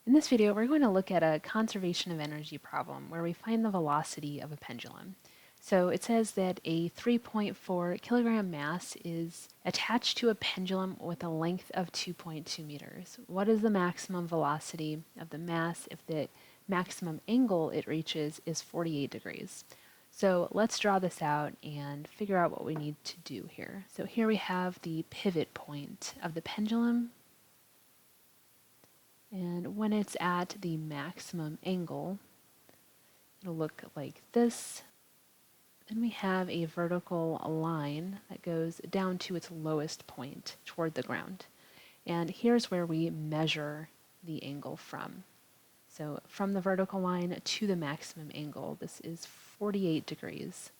In this video, we're going to look at a conservation of energy problem where we find the velocity of a pendulum. So it says that a 3.4 kilogram mass is attached to a pendulum with a length of 2.2 meters. What is the maximum velocity of the mass if the maximum angle it reaches is 48 degrees? So let's draw this out and figure out what we need to do here. So here we have the pivot point of the pendulum. And when it's at the maximum angle, it'll look like this. Then we have a vertical line that goes down to its lowest point toward the ground. And here's where we measure the angle from. So from the vertical line to the maximum angle, this is 48 degrees.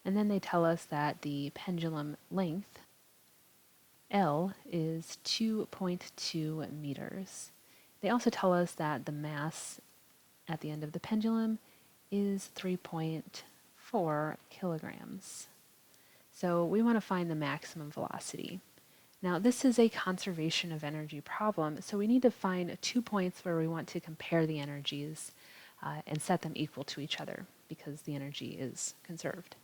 And then they tell us that the pendulum length, L, is 2.2 meters. They also tell us that the mass at the end of the pendulum is 3.4 kilograms. So we want to find the maximum velocity. Now this is a conservation of energy problem, so we need to find 2 points where we want to compare the energies and set them equal to each other because the energy is conserved.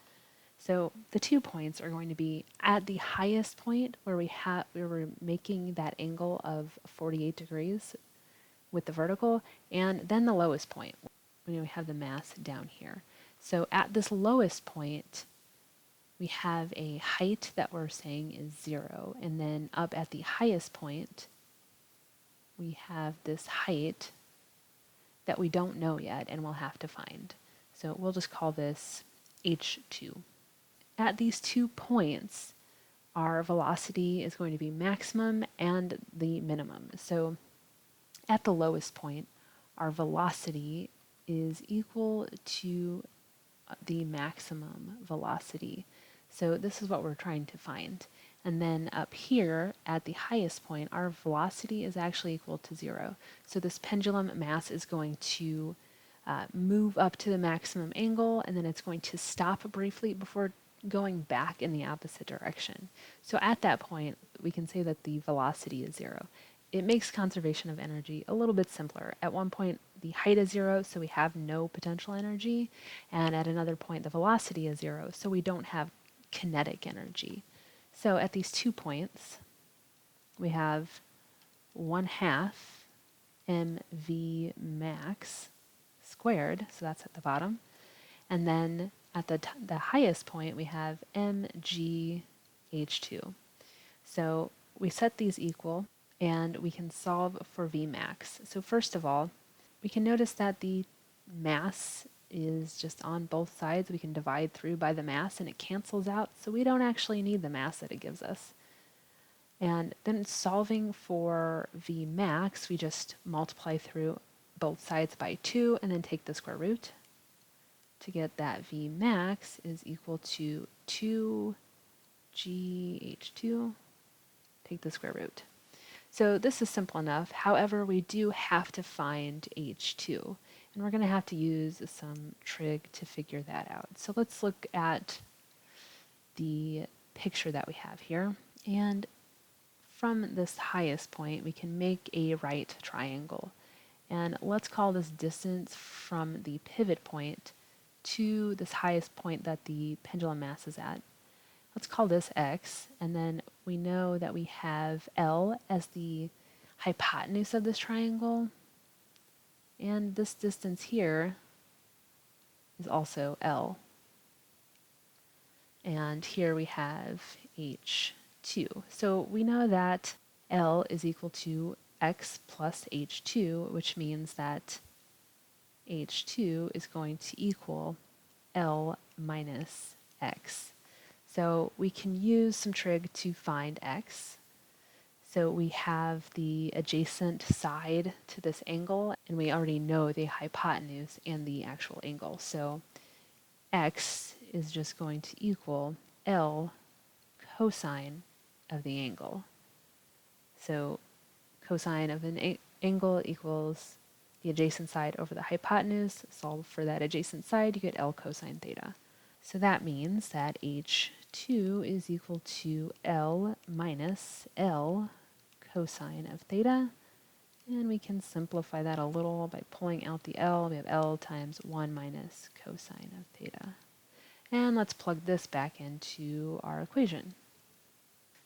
So the 2 points are going to be at the highest point where we're making that angle of 48 degrees with the vertical, and then the lowest point when we have the mass down here. So at this lowest point, we have a height that we're saying is 0, and then up at the highest point, we have this height that we don't know yet and we'll have to find. So we'll just call this h2. At these 2 points, our velocity is going to be maximum and the minimum. So at the lowest point, our velocity is equal to the maximum velocity. So this is what we're trying to find. And then up here at the highest point, our velocity is actually equal to 0. So this pendulum mass is going to move up to the maximum angle, and then it's going to stop briefly before going back in the opposite direction. So at that point, we can say that the velocity is 0. It makes conservation of energy a little bit simpler. At one point, the height is 0, so we have no potential energy, and at another point, the velocity is 0, so we don't have kinetic energy. So at these 2 points, we have 1/2 mv max squared, so that's at the bottom, and then at the highest point, we have mgh2. So we set these equal, and we can solve for Vmax. So first of all, we can notice that the mass is just on both sides. We can divide through by the mass and it cancels out, so we don't actually need the mass that it gives us. And then solving for Vmax, we just multiply through both sides by 2 and then take the square root to get that Vmax is equal to 2gh2, take the square root. So this is simple enough. However, we do have to find h2, and we're going to have to use some trig to figure that out. So let's look at the picture that we have here. And from this highest point, we can make a right triangle. And let's call this distance from the pivot point to this highest point that the pendulum mass is at. Let's call this x, and then we know that we have L as the hypotenuse of this triangle, and this distance here is also L. And here we have h2. So we know that L is equal to x plus h2, which means that h2 is going to equal L minus x. So we can use some trig to find x. So we have the adjacent side to this angle, and we already know the hypotenuse and the actual angle. So x is just going to equal L cosine of the angle. So cosine of an angle equals the adjacent side over the hypotenuse. Solve for that adjacent side, you get L cosine theta. So that means that h2 is equal to L minus L cosine of theta, And we can simplify that a little by pulling out the L. We have L times 1 minus cosine of theta. And let's plug this back into our equation.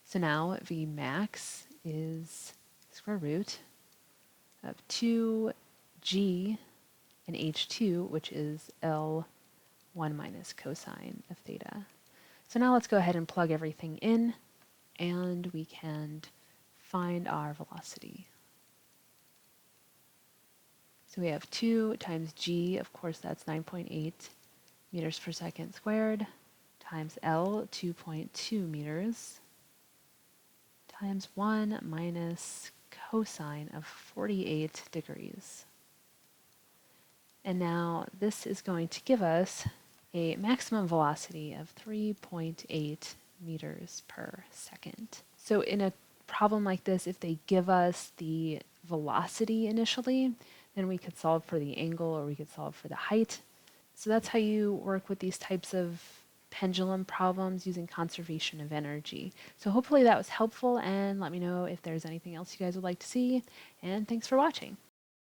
So now V max is square root of 2g in H2, which is L1 minus cosine of theta. So now let's go ahead and plug everything in, and we can find our velocity. So we have 2 times g, of course that's 9.8 meters per second squared, times L, 2.2 meters, times 1 minus cosine of 48 degrees. And now this is going to give us a maximum velocity of 3.8 meters per second. So in a problem like this, if they give us the velocity initially, then we could solve for the angle or we could solve for the height. So that's how you work with these types of pendulum problems using conservation of energy. So hopefully that was helpful, and let me know if there's anything else you guys would like to see, and thanks for watching.